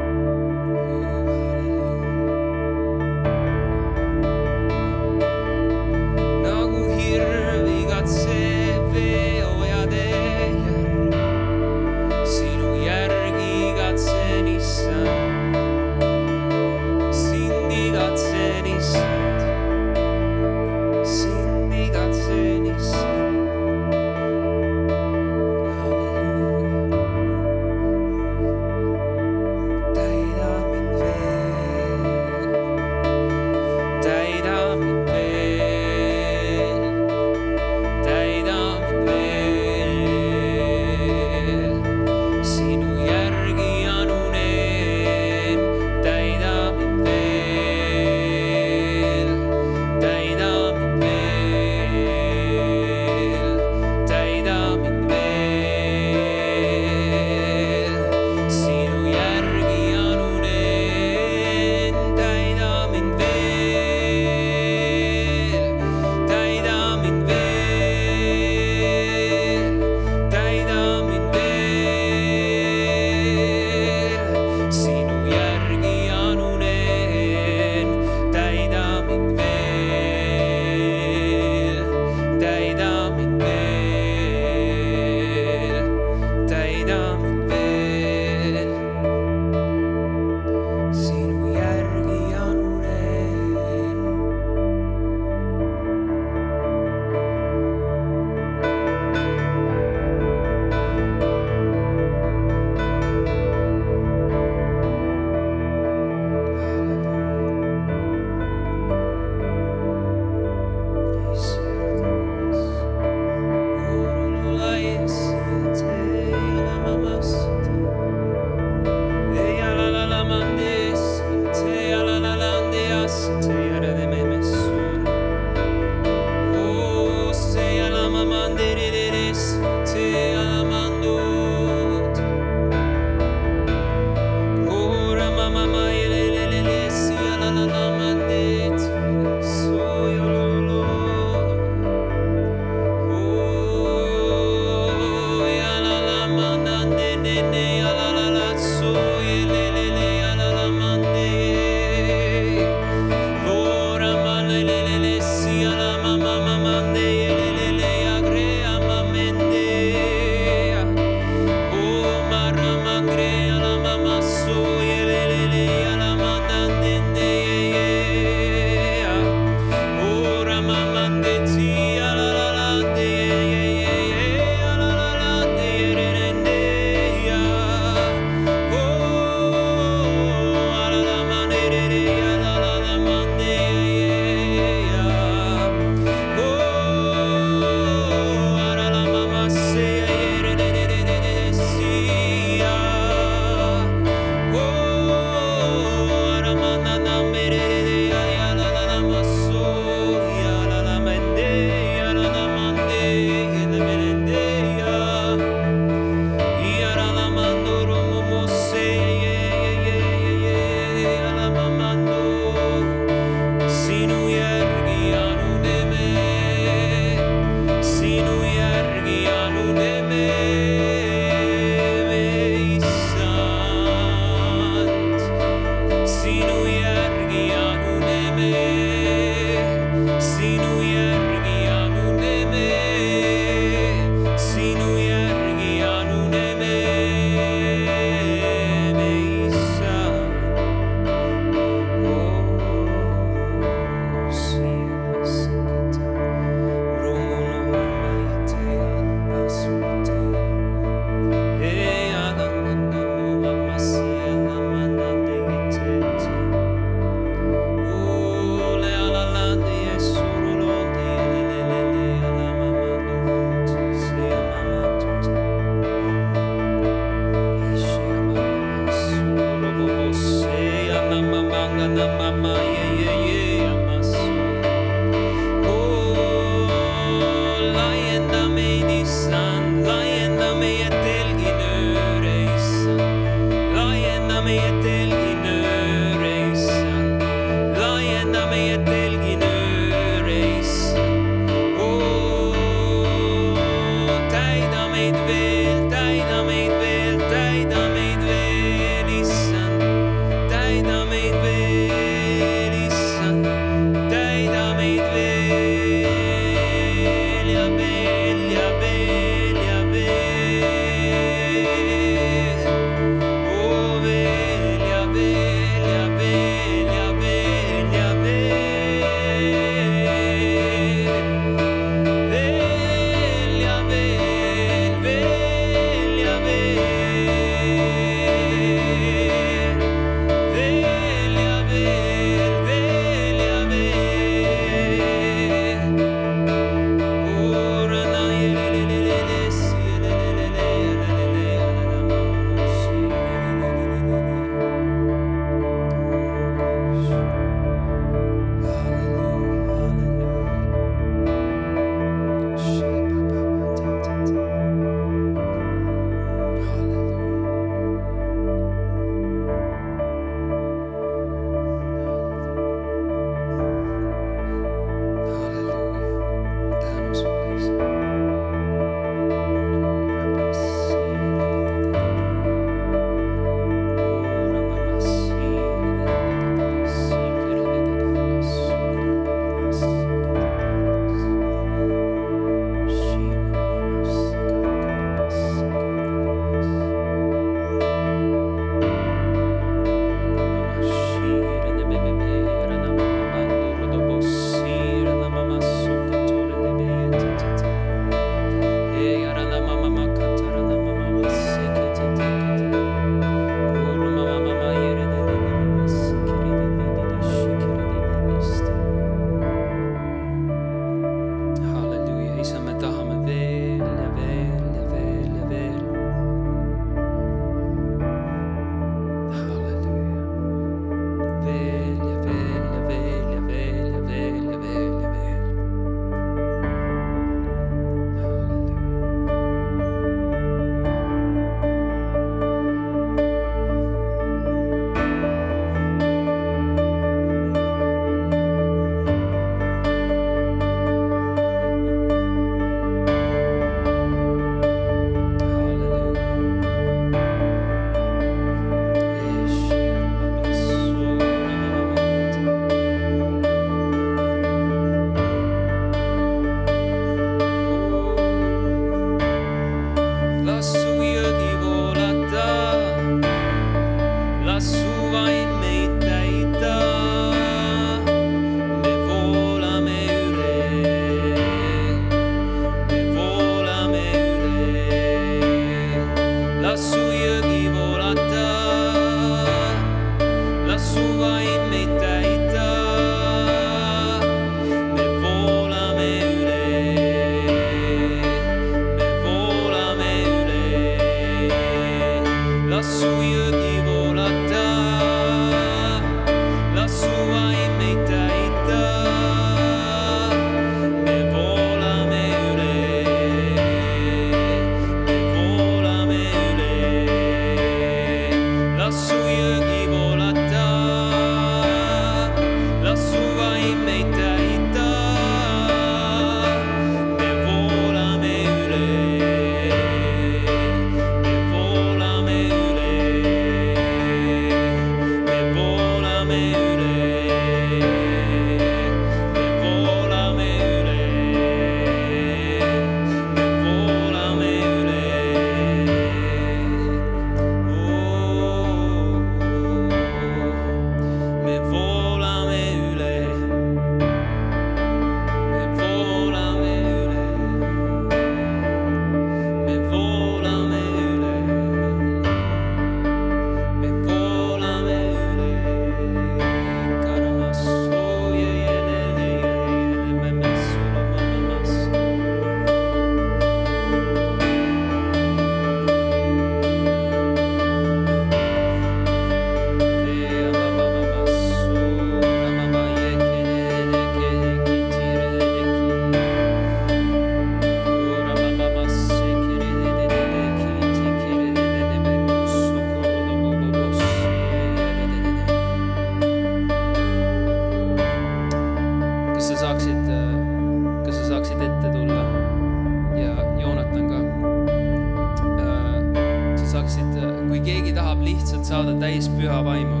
lihtsalt saada täis püha vaimu,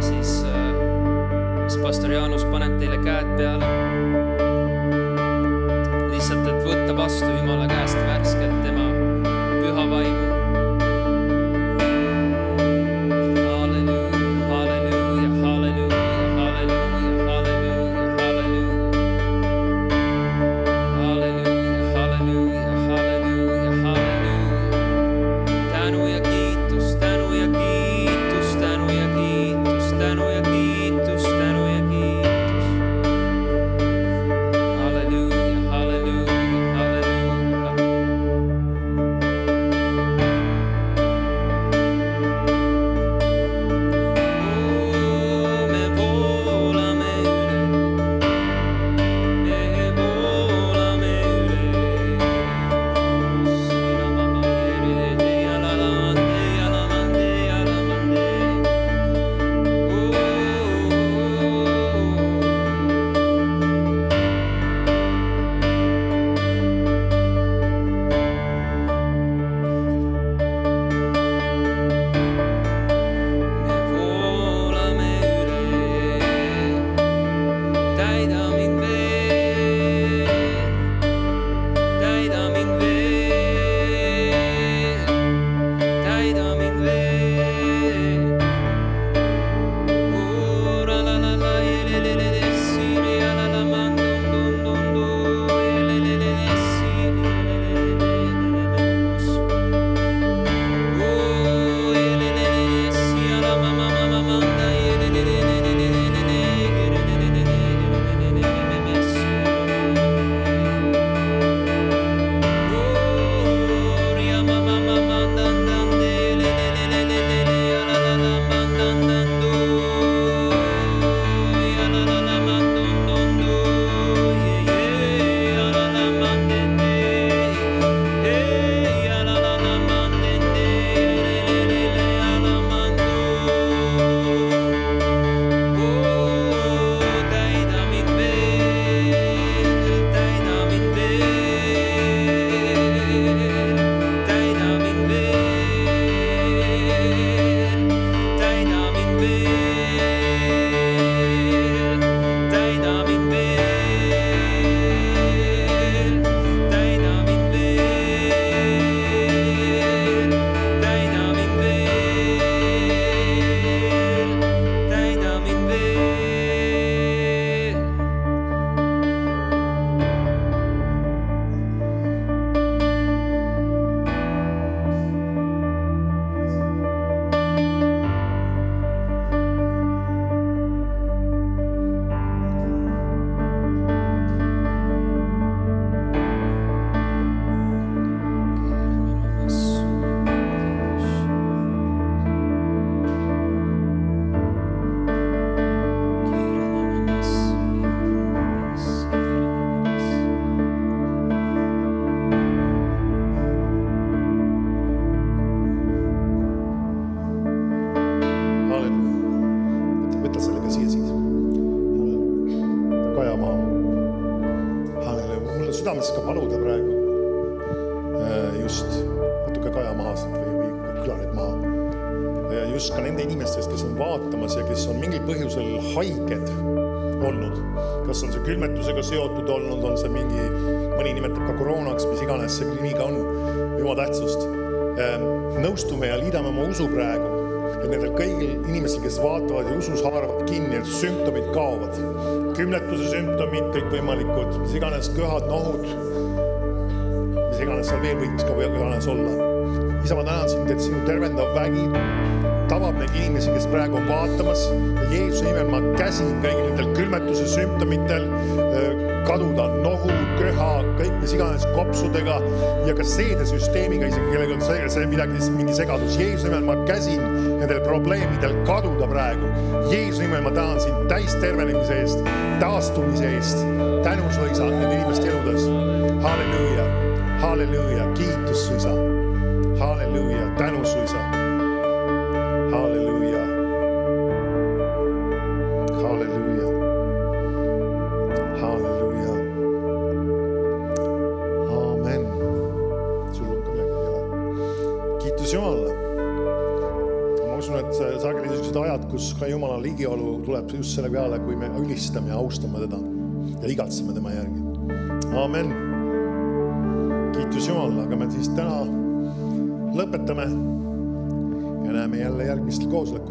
siis pastor Jaanus paneb teile käed peale. Lihtsalt, et võtta vastu Jumala käest värskelt tema püha vaimu. südames ka paluda praegu just natuke kaja maha või külarid maha. Ja just ka nende inimestest, kes on vaatamas ja kes on mingil põhjusel haiged olnud. Kas on see külmetusega seotud olnud, on see mingi, mõni nimetab ka koroonaks, mis iganes see nii ka on, Jumala tähtsust. Nõustume ja liidame oma usu praegu, et nendel kõigil inimestel, kes vaatavad ja usus haaravad kinni, et sümptomid kaovad. Kümletuse sümptomid, kõik võimalikud, mis iganes köhad, nohud, mis iganes seal veel võiks ka iganes olla. Isa, ma tänan sind, et sinu tervendav vägi tabab neid inimesi, kes praegu on vaatamas. Ja Jeesuse nimel ma käsin kõigil nendel külmetuse sümptomitel kaduda nohu, köha, kõik mis iganes kopsudega ja ka seedesüsteemiga, isegi kellega on see midagi, mingi segadus. Jeesuse nimel ma käsin nendel probleemidel kaduda praegu. Jeesuse nimel ma tahan sind täis tervenemise eest, taastumise eest, tänu su isa nende inimeste eludes. Halleluuja, halleluuja, kiitus su isa. Halleluuja, tänu su isa. Halleluuja. Halleluuja. Halleluuja. Aamen. Sul on ka midagi ei ole. Kiitus Jumalale. usun, et sageli niisugused ajad, kus ka Jumala ligiolu tuleb just selle peale, kui me ülistame ja austame teda ja igatseme tema järgi. Amen. Kiitus Jumal, aga me siis täna lõpetame ja näeme jälle järgmistel koosolekul.